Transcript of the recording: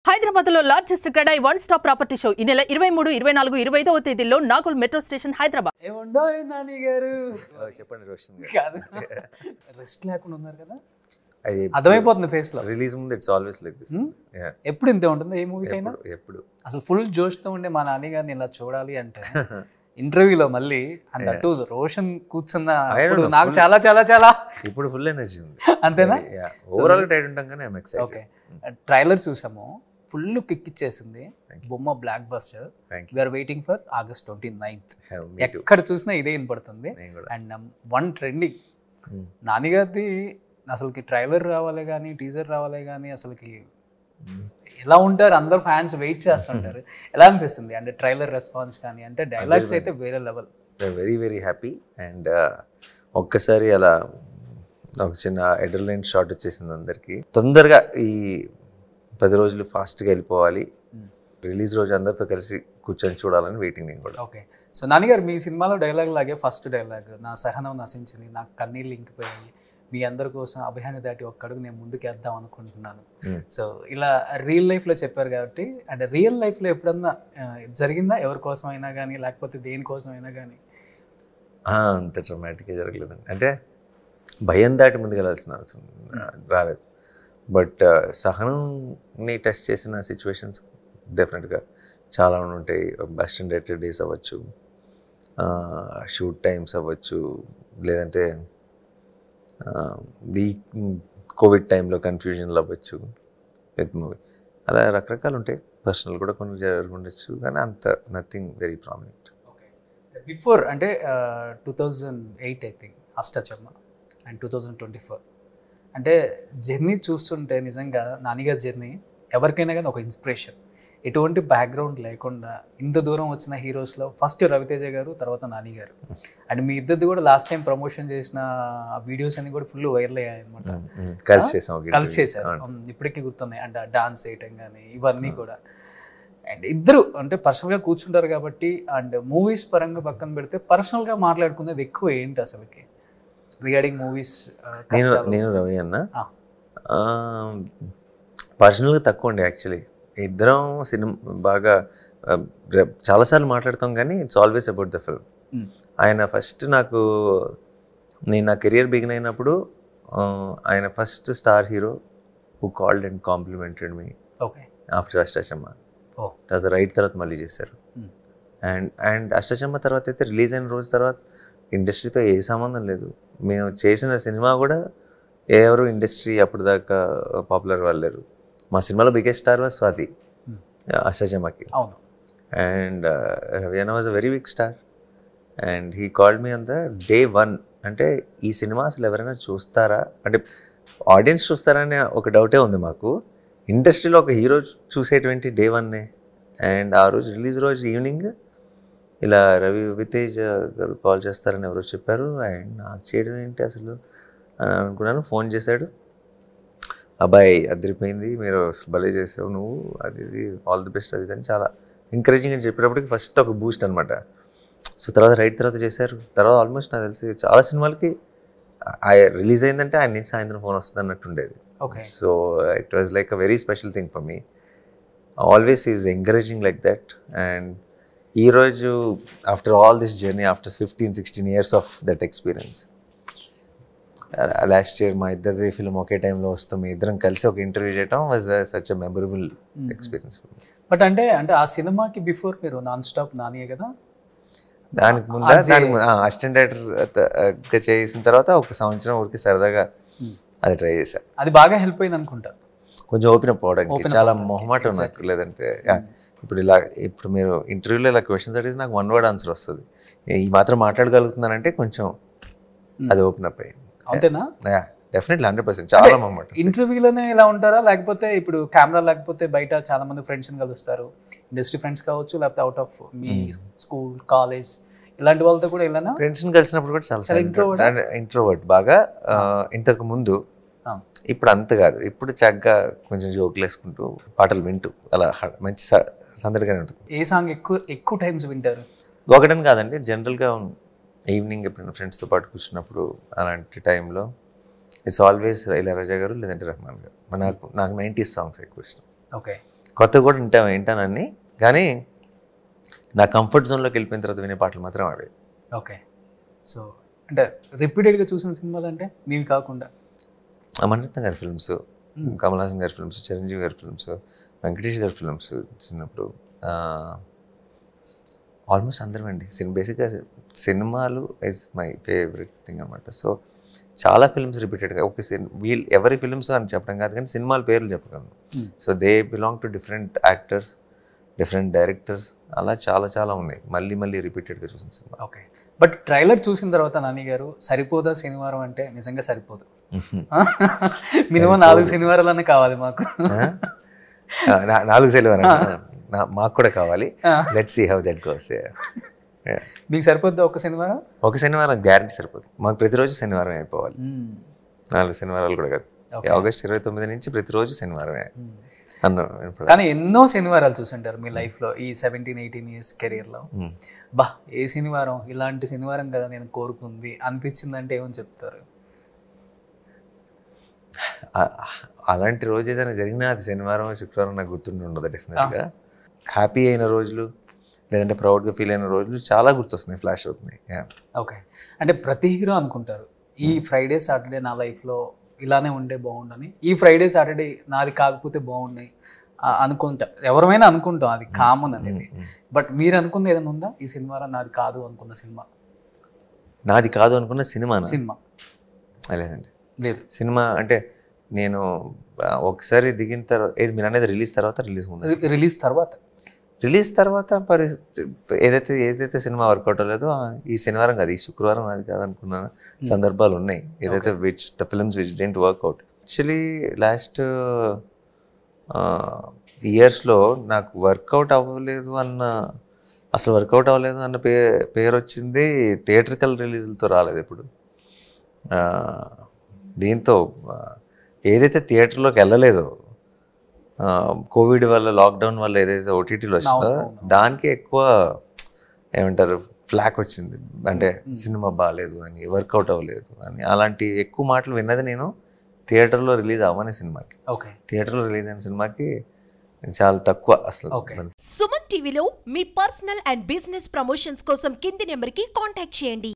హైదరాబాద్లో largest CREDAI one stop property show ఈ నెల 23, 24, 25వ తేదీల్లో నాగోల్ మెట్రో స్టేషన్ హైదరాబాద్. ఏముండో నాని గారు చెప్పండి రోషన్ కాదు రెస్ట్ లేకుండా ఉన్నారు కదా, అది అర్థమైపోతుంది ఫేస్ లో. రిలీజ్ ముందు ఇట్స్ ఆల్వేస్ లైక్ దిస్. ఎప్పుడు ఇంతే ఉంటుంది ఏ మూవీకైనా. ఎప్పుడు అసలు ఫుల్ జోష్తో ఉండే మా నాని గారిని ఇలా చూడాలి అంటే ఇంటర్వ్యూలో మళ్ళీ అంత టూ రోషన్ కూర్చున్న నాకు చాలా చాలా చాలా ఇప్పుడు ఫుల్ ఎనర్జీ ఉంది. అంతేనా? ఓవరాల్ టైట్ ఉంటాం కానీ ఐఎమ్ ఎక్సైటెడ్. ఓకే, ట్రైలర్ చూసాము, ఫుల్ కిక్ ఇచ్చేసింది, బొమ్మ blockbuster. We are waiting for August 29th. ఎక్కడ చూసినా ఇదే వినపడుతుంది. అండ్ వన్ ట్రెండింగ్ నానిగారిది అసలుకి ట్రైలర్ రావాలి కానీ టీజర్ రావాలి కానీ అసలుకి ఎలా ఉంటారు, అందరు ఫ్యాన్స్ వెయిట్ చేస్తుంటారు. ఎలా అనిపిస్తుంది అంటే ట్రైలర్ రెస్పాన్స్ కానీ, అంటే డైలాగ్స్ అయితే వేరే level. Very very happy. And ఒక్కసారి అలా ఒక చిన్న అడ్రినలైన్ షాట్ వచ్చేసింది అందరికి. తొందరగా ఈ 10 రోజులు ఫాస్ట్గా వెళ్ళిపోవాలి, రిలీజ్ రోజు అందరితో కలిసి కూర్చొని చూడాలని వెయిటింగ్ నేను కూడా. ఓకే, సో నాన్నగారు మీ సినిమాలో డైలాగ్ లాగే ఫస్ట్ డైలాగ్, నా సహనం నశించింది, నాకు కన్నీళ్ళు ఇంకిపోయాయి, మీ అందరి కోసం అభియాన్ని దాటి ఒక్కడుగు నేను ముందుకేద్దాం అనుకుంటున్నాను. సో ఇలా రియల్ లైఫ్లో చెప్పారు కాబట్టి, అంటే రియల్ లైఫ్లో ఎప్పుడన్నా జరిగిందా ఎవరి కోసం అయినా కానీ, లేకపోతే దేనికోసం అయినా కానీ? అంత డ్రమాటిక్గా జరగలేదండి. అంటే భయం దాటి ముందుకు వెళ్ళాల్సిన అవసరం రాలేదు. బట్ సహనంని టెస్ట్ చేసిన సిచ్యువేషన్స్ డెఫినెట్గా చాలా ఉంటాయి. అసిస్టెంట్ డైరెక్టర్ డేస్ అవ్వచ్చు, షూట్ టైమ్స్ అవ్వచ్చు, లేదంటే ఈ కోవిడ్ టైంలో కన్ఫ్యూజన్లు అవ్వచ్చు విత్ మూవీ. అలా రకరకాలు ఉంటాయి. పర్సనల్ కూడా కొన్ని జరుగుండొచ్చు, కానీ అంత నథింగ్ వెరీ ప్రామినెంట్. బిఫోర్ అంటే 2008 ఐ థింక్ అష్టాచమ్మ, అండ్ 2024 అంటే జర్నీ చూస్తుంటే నిజంగా నానిగారి జర్నీ ఎవరికైనా కానీ ఒక ఇన్స్పిరేషన్. ఎటువంటి బ్యాక్గ్రౌండ్ లేకుండా ఇంత దూరం వచ్చిన హీరోస్లో ఫస్ట్ రవితేజ గారు, తర్వాత నాని గారు. అండ్ మీ ఇద్దరిది కూడా లాస్ట్ టైం ప్రమోషన్ చేసిన వీడియోస్ అన్ని కూడా ఫుల్ వైరల్ అయ్యాయి అనమాట. కలిసి చేశారు, ఇప్పటికీ గుర్తున్నాయి. అంటే డాన్స్ చేయటం కానీ ఇవన్నీ కూడా. అండ్ ఇద్దరు అంటే పర్సనల్గా కూర్చుంటారు కాబట్టి, అండ్ మూవీస్ పరంగా పక్కన పెడితే పర్సనల్గా మాట్లాడుకునేది ఎక్కువ ఏంటి అసలుకి రిగార్డింగ్ మూవీస్? నేను రవి అన్న పర్సనల్గా తక్కువ అండి. యాక్చువల్లీ ఇద్దరం సినిమా బాగా చాలాసార్లు మాట్లాడతాం, కానీ it's always about the film. ఆయన ఫస్ట్ నేను నా కెరియర్ బిగిన్ అయినప్పుడు ఆయన first star hero who called and complimented me after Ashta Chamma. తర్వాత రైట్ తర్వాత మళ్ళీ చేశారు. అండ్ అష్టాచమ్మ తర్వాత అయితే రిలీజ్ అయిన రోజు తర్వాత ఇండస్ట్రీతో ఏ సంబంధం లేదు. మేము చేసిన సినిమా కూడా ఎవరు ఇండస్ట్రీ అప్పుడు దాకా పాపులర్ వాళ్ళు లేరు. మా సినిమాలో బిగ్గెస్ట్ స్టార్ వాజ్ స్వాతి అష్టాచమ్మకి. అండ్ రవియన్న was a very big star. And he called me on the day 1. అంటే ఈ సినిమా అసలు ఎవరైనా చూస్తారా, అంటే ఆడియన్స్ చూస్తారా అనే ఒక డౌటే ఉంది మాకు. ఇండస్ట్రీలో ఒక హీరో చూసేటువంటి day 1. అండ్ ఆ రోజు రిలీజ్ రోజు ఈవినింగ్ ఇలా రవితేజ గారు కాల్ చేస్తారని ఎవరో చెప్పారు. అండ్ నాకు చేయడం ఏంటి అసలు అని అనుకున్నాను. ఫోన్ చేశాడు, అబ్బాయి అదిరిపోయింది, మీరు భలే చేసావు నువ్వు, అది ఆల్ ది బెస్ట్, అది అని చాలా ఎంకరేజింగ్ అని చెప్పేటప్పటికి ఫస్ట్ ఒక బూస్ట్ అనమాట. సో తర్వాత రైట్ తర్వాత చేశారు. తర్వాత ఆల్మోస్ట్ నాకు తెలిసి చాలా సినిమాలకి రిలీజ్ అయిందంటే ఆయన నుంచి సాయంత్రం ఫోన్ వస్తుంది అన్నట్టు ఉండేది. So it was like a very special thing for me. Always is encouraging like that. And ఈరోజు after all this journey, after 15-16 years of that experience, last year మా ఇద్దరిది ఫిల్మ్ ఒకే టైంలో వస్తాం, మీ ఇద్దరం కలిసి ఒక ఇంటర్వ్యూ చేయడం was such a memorable experience. But అంటే ఆ సినిమాకి బిఫోర్ మీరు నాన్ స్టాప్ నానియే కదా, దానికి ముందు అసిస్టెంట్ డైరెక్టర్ చేసిన తర్వాత ఒక సంవత్సరం ఊరికి సరదాగా అది ట్రై చేశాను. అది బాగా హెల్ప్ అయింది అనుకుంటా, కొంచెం ఓపెన్ అప్ అవడానికి. చాలా మొహమాటం నాకు, లేదంటే ఇప్పుడు మీరు ఇంటర్వ్యూలో ఇలా క్వశ్చన్స్ అడిగితే నాకు 1 word ఆన్సర్ వస్తుంది. ఈ మాత్రం మాట్లాడగలుగుతున్నానంటే కొంచెం అది ఓపెన్ అప్ అయ్యింది. అంతేనా? డెఫినెట్లీ 100%. చాలా మొహమాటం. ఇంటర్వ్యూలోనే ఇలా ఉంటారా, లేకపోతే ఇప్పుడు కెమెరా లేకపోతే బయట చాలా మంది ఫ్రెండ్స్ని కలుస్తారు, ఇండస్ట్రీ ఫ్రెండ్స్ కావచ్చు, లేకపోతే out of me school college ఇలాంటి వాళ్ళతో కూడా ఇలా ఫ్రెండ్స్ని కలిసినప్పుడు కూడా చాలా ఇంట్రోవర్ట్ బాగా ఇంతకు ముందు. ఇప్పుడు అంత కాదు. ఇప్పుడు చక్కగా కొంచెం జోకులు వేసుకుంటూ పాటలు వింటూ అలా మంచి సందడిగానే ఉంటుంది. ఏ సాంగ్ ఎక్కువ టైమ్స్ వింటారు? ఒకటని కాదండి, జనరల్గా ఈవినింగ్ ఎప్పుడైనా ఫ్రెండ్స్తో పాటు కూర్చున్నప్పుడు అలాంటి టైంలో ఇట్స్ ఆల్వేస్ ఇళయరాజా గారు లేదంటే రెహమాన్ గారు. నాకు 90s సాంగ్స్ ఎక్కువ ఇష్టం. ఓకే, కొత్తగా కూడా వింటానని, కానీ నా కంఫర్ట్ జోన్లోకి వెళ్ళిపోయిన తర్వాత వినే పాటలు మాత్రం అవి. ఓకే. సో అంటే రిపీటెడ్గా చూసిన సినిమాలు అంటే మీవి కాకుండా మణిరత్నం గారి ఫిల్మ్స్, కమల్ హాసన్ గారి ఫిల్మ్స్, చిరంజీవి గారి ఫిల్మ్స్, వెంకటేష్ గారి ఫిల్మ్స్ చిన్నప్పుడు ఆల్మోస్ట్ అందరమండి. బేసిక్గా సినిమాలు ఇస్ మై ఫేవరెట్ థింగ్ అనమాట. సో చాలా ఫిల్మ్స్ రిపీటెడ్గా ఎవరి ఫిల్మ్స్ అని చెప్పడం కాదు, కానీ సినిమాల పేర్లు చెప్పగలను. So they belong to different actors, different directors, అలా చాలా చాలా ఉన్నాయి మళ్ళీ మళ్ళీ రిపీటెడ్గా చూసిన సినిమా. ఓకే. బట్ ట్రైలర్ చూసిన తర్వాత నాని గారు సరిపోదా శనివారం అంటే నిజంగా సరిపోదు. మినిమం 4 శనివారాలనే కావాలి మాకు. 4 శనివారం మాకు కూడా కావాలి. Let's see how that goes. మీకు సరిపోద్దా ఒక శనివారం? ఒక శనివారం గ్యారంటీ సరిపోదు మాకు. ప్రతిరోజు శనివారం అయిపోవాలి. 4 శనివారాలు కూడా కాదు. ఆగస్ట్ 29 నుంచి ప్రతిరోజు శనివారమే అన్న. కానీ ఎన్నో శనివారాలు చూసుంటారు మీ లైఫ్లో ఈ 17-18 ఇయర్స్ కెరీర్లో. బా ఏ శనివారం ఇలాంటి శనివారం కదా నేను కోరుకుంది అనిపించిందంటే ఏమని చెప్తారు? అలాంటి రోజు ఏదైనా జరిగినా అది శనివారం శుక్రవారం నాకు గుర్తుండి ఉండదు డెఫినెట్గా. హ్యాపీ అయిన రోజులు లేదంటే ప్రౌడ్గా ఫీల్ అయిన రోజులు చాలా గుర్తొస్తున్నాయి, ఫ్లాష్ అవుతున్నాయి. ఓకే. అంటే ప్రతి హీరో అనుకుంటారు ఈ ఫ్రైడే సాటర్డే నా లైఫ్లో ఇలానే ఉండే బాగుండని, ఈ ఫ్రైడే సాటర్డే నాది కాకపోతే బాగున్నాయి అనుకుంటా. ఎవరైనా అనుకుంటాం, అది కామన్ అనేది. బట్ మీరు అనుకున్న ఏదైనా ఉందా ఈ శనివారం నాది కాదు అనుకున్న సినిమా? నాది కాదు అనుకున్న సినిమా లేదండి. లేదు. సినిమా అంటే నేను ఒకసారి దిగిన తర్వాత, ఏది మీరు అనేది రిలీజ్ తర్వాత రిలీజ్ తర్వాత ఏదైతే సినిమా వర్కౌట్ అవ్వలేదో ఈ శనివారం కాదు ఈ శుక్రవారం అది కాదు అనుకున్న సందర్భాలు ఉన్నాయి. ఏదైతే the films which didn't work out. Actually last ఇయర్స్లో నాకు వర్కౌట్ అవ్వలేదు అన్న పేరు వచ్చింది థియేట్రికల్ రిలీజులతో రాలేదు ఎప్పుడు. దీంతో ఏదైతే థియేటర్లోకి వెళ్ళలేదో, కోవిడ్ వల్ల లాక్డౌన్ వల్ల ఏదైతే ఓటీటీలో వచ్చిందో దానికి ఎక్కువ ఏమంటారు ఫ్లాక్ వచ్చింది. అంటే సినిమా బాగాలేదు అని, వర్కౌట్ అవ్వలేదు అని, అలాంటి ఎక్కువ మాటలు విన్నది నేను థియేటర్లో రిలీజ్ అవ్వని సినిమాకి. థియేటర్లో రిలీజ్ అయిన సినిమాకి చాలా తక్కువ అసలు. సుమన్ టీవీలో మీ పర్సనల్ అండ్ బిజినెస్ ప్రమోషన్స్ కోసం కింది నెంబర్కి కాంటాక్ట్ చేయండి.